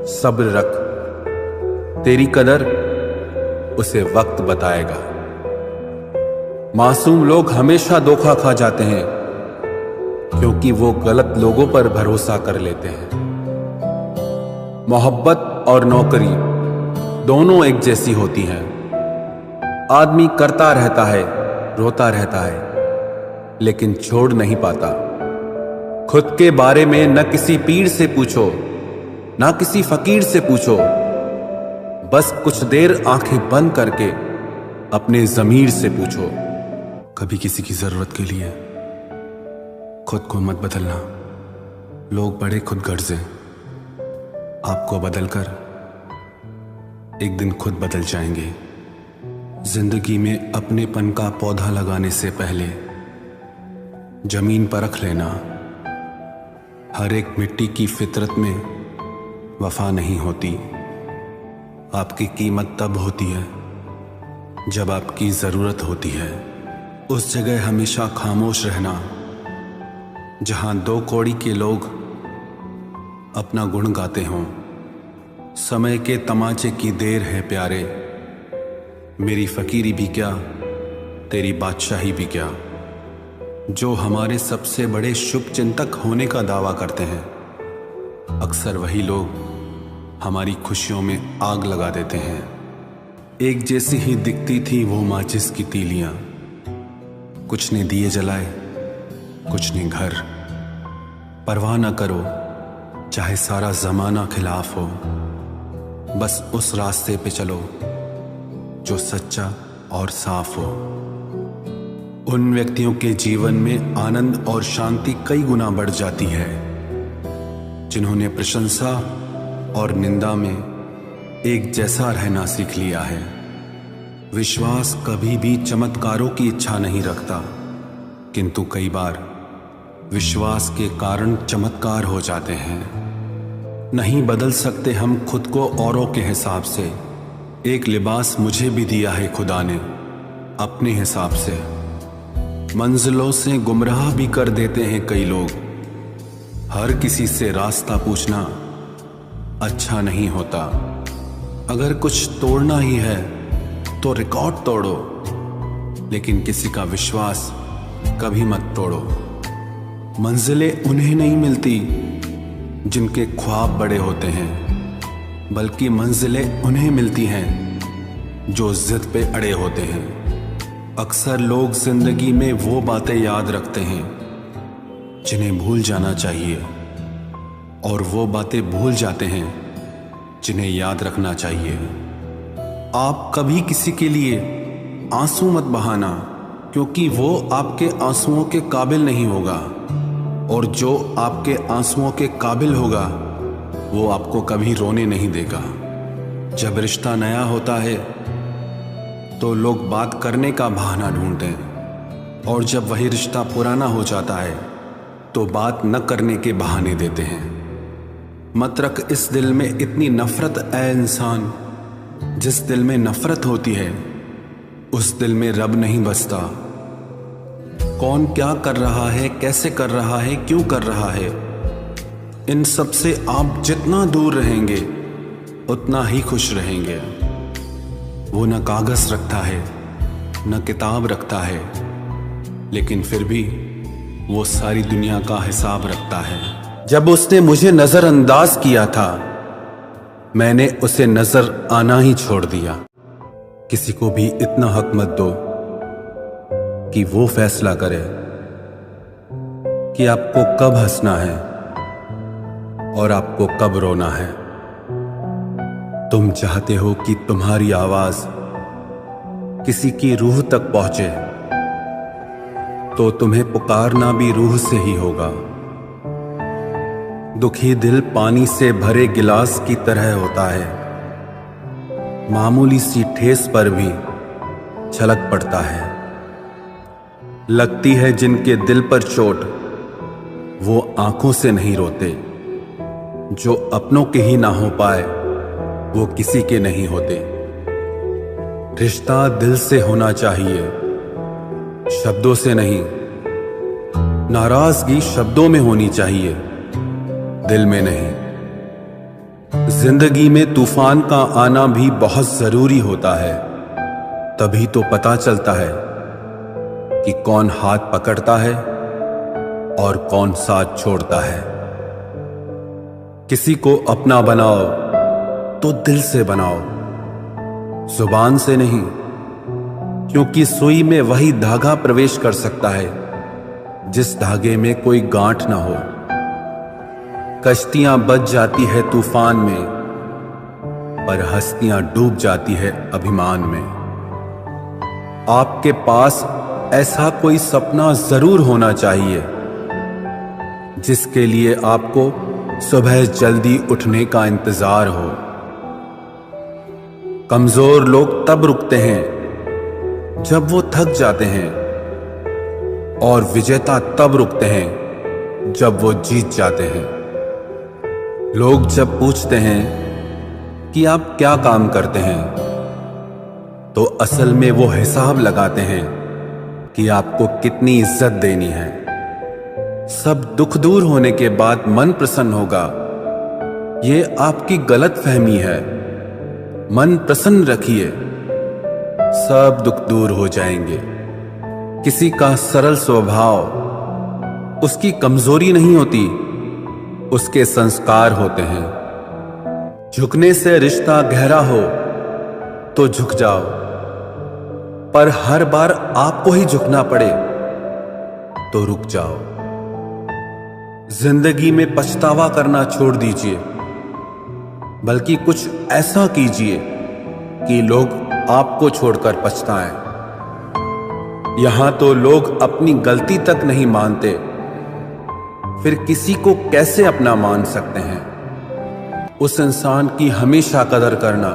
सब्र रख, तेरी कदर उसे वक्त बताएगा। मासूम लोग हमेशा धोखा खा जाते हैं क्योंकि वो गलत लोगों पर भरोसा कर लेते हैं। मोहब्बत और नौकरी दोनों एक जैसी होती हैं। आदमी करता रहता है, रोता रहता है, लेकिन छोड़ नहीं पाता। खुद के बारे में न किसी पीर से पूछो, ना किसी फकीर से पूछो। बस कुछ देर आंखें बंद करके अपने ज़मीर से पूछो। कभी किसी की जरूरत के लिए खुद को मत बदलना। लोग बड़े खुदगर्ज हैं, आपको बदलकर एक दिन खुद बदल जाएंगे। जिंदगी में अपनेपन का पौधा लगाने से पहले जमीन पर रख लेना। हर एक मिट्टी की फितरत में वफा नहीं होती। आपकी कीमत तब होती है जब आपकी जरूरत होती है। उस जगह हमेशा खामोश रहना जहां दो कौड़ी के लोग अपना गुण गाते हों। समय के तमाचे की देर है प्यारे, मेरी फकीरी भी क्या, तेरी बादशाही भी क्या। जो हमारे सबसे बड़े शुभ चिंतक होने का दावा करते हैं, अक्सर वही लोग हमारी खुशियों में आग लगा देते हैं। एक जैसी ही दिखती थी वो माचिस की तीलियां, कुछ ने दिए जलाए, कुछ ने घर। परवाह न करो चाहे सारा जमाना खिलाफ हो, बस उस रास्ते पे चलो जो सच्चा और साफ हो। उन व्यक्तियों के जीवन में आनंद और शांति कई गुना बढ़ जाती है जिन्होंने प्रशंसा और निंदा में एक जैसा रहना सीख लिया है। विश्वास कभी भी चमत्कारों की इच्छा नहीं रखता, किंतु कई बार विश्वास के कारण चमत्कार हो जाते हैं। नहीं बदल सकते हम खुद को औरों के हिसाब से। एक लिबास मुझे भी दिया है खुदा ने अपने हिसाब से। मंजिलों से गुमराह भी कर देते हैं कई लोग। हर किसी से रास्ता पूछना अच्छा नहीं होता। अगर कुछ तोड़ना ही है तो रिकॉर्ड तोड़ो, लेकिन किसी का विश्वास कभी मत तोड़ो। मंजिलें उन्हें नहीं मिलती जिनके ख्वाब बड़े होते हैं, बल्कि मंजिलें उन्हें मिलती हैं जो जिद पे अड़े होते हैं। अक्सर लोग जिंदगी में वो बातें याद रखते हैं जिन्हें भूल जाना चाहिए, और वो बातें भूल जाते हैं जिन्हें याद रखना चाहिए। आप कभी किसी के लिए आंसू मत बहाना, क्योंकि वो आपके आंसुओं के काबिल नहीं होगा, और जो आपके आंसुओं के काबिल होगा वो आपको कभी रोने नहीं देगा। जब रिश्ता नया होता है तो लोग बात करने का बहाना ढूंढते हैं, और जब वही रिश्ता पुराना हो जाता है तो बात न करने के बहाने देते हैं। मत रख इस दिल में इतनी नफरत ऐ इंसान। जिस दिल में नफरत होती है उस दिल में रब नहीं बसता। कौन क्या कर रहा है, कैसे कर रहा है, क्यों कर रहा है, इन सब से आप जितना दूर रहेंगे उतना ही खुश रहेंगे। वो न कागज रखता है न किताब रखता है, लेकिन फिर भी वो सारी दुनिया का हिसाब रखता है। जब उसने मुझे नजरअंदाज किया था, मैंने उसे नजर आना ही छोड़ दिया। किसी को भी इतना हक मत दो कि वो फैसला करे कि आपको कब हंसना है और आपको कब रोना है। तुम चाहते हो कि तुम्हारी आवाज किसी की रूह तक पहुंचे, तो तुम्हें पुकारना भी रूह से ही होगा। दुखी दिल पानी से भरे गिलास की तरह होता है, मामूली सी ठेस पर भी छलक पड़ता है। लगती है जिनके दिल पर चोट, वो आंखों से नहीं रोते। जो अपनों के ही ना हो पाए वो किसी के नहीं होते। रिश्ता दिल से होना चाहिए, शब्दों से नहीं। नाराजगी शब्दों में होनी चाहिए, दिल में नहीं। जिंदगी में तूफान का आना भी बहुत जरूरी होता है। तभी तो पता चलता है कि कौन हाथ पकड़ता है और कौन साथ छोड़ता है। किसी को अपना बनाओ तो दिल से बनाओ, जुबान से नहीं, क्योंकि सुई में वही धागा प्रवेश कर सकता है जिस धागे में कोई गांठ ना हो। कश्तियां बच जाती है तूफान में, पर हस्तियां डूब जाती है अभिमान में। आपके पास ऐसा कोई सपना जरूर होना चाहिए जिसके लिए आपको सुबह जल्दी उठने का इंतजार हो। कमजोर लोग तब रुकते हैं जब वो थक जाते हैं, और विजेता तब रुकते हैं जब वो जीत जाते हैं। लोग जब पूछते हैं कि आप क्या काम करते हैं, तो असल में वो हिसाब लगाते हैं कि आपको कितनी इज्जत देनी है। सब दुख दूर होने के बाद मन प्रसन्न होगा, ये आपकी गलत फहमी है। मन प्रसन्न रखिए, सब दुख दूर हो जाएंगे। किसी का सरल स्वभाव उसकी कमजोरी नहीं होती, उसके संस्कार होते हैं। झुकने से रिश्ता गहरा हो तो झुक जाओ, पर हर बार आपको ही झुकना पड़े तो रुक जाओ। जिंदगी में पछतावा करना छोड़ दीजिए, बल्कि कुछ ऐसा कीजिए कि लोग आपको छोड़कर पछताएं। यहां तो लोग अपनी गलती तक नहीं मानते, फिर किसी को कैसे अपना मान सकते हैं। उस इंसान की हमेशा कदर करना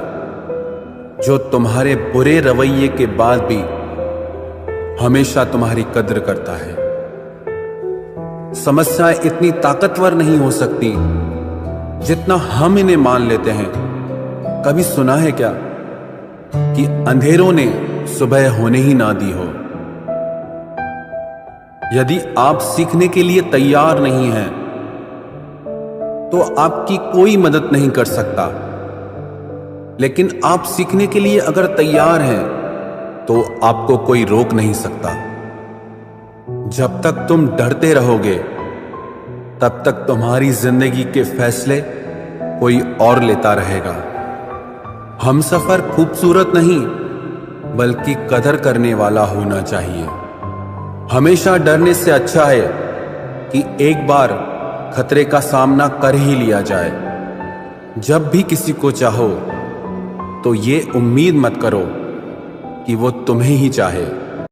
जो तुम्हारे बुरे रवैये के बाद भी हमेशा तुम्हारी कदर करता है। समस्याएं इतनी ताकतवर नहीं हो सकती जितना हम इन्हें मान लेते हैं। कभी सुना है क्या कि अंधेरों ने सुबह होने ही ना दी हो? यदि आप सीखने के लिए तैयार नहीं हैं, तो आपकी कोई मदद नहीं कर सकता। लेकिन आप सीखने के लिए अगर तैयार हैं, तो आपको कोई रोक नहीं सकता। जब तक तुम डरते रहोगे, तब तक तुम्हारी जिंदगी के फैसले कोई और लेता रहेगा। हमसफर खूबसूरत नहीं, बल्कि कदर करने वाला होना चाहिए। हमेशा डरने से अच्छा है कि एक बार खतरे का सामना कर ही लिया जाए। जब भी किसी को चाहो, तो ये उम्मीद मत करो कि वो तुम्हें ही चाहे।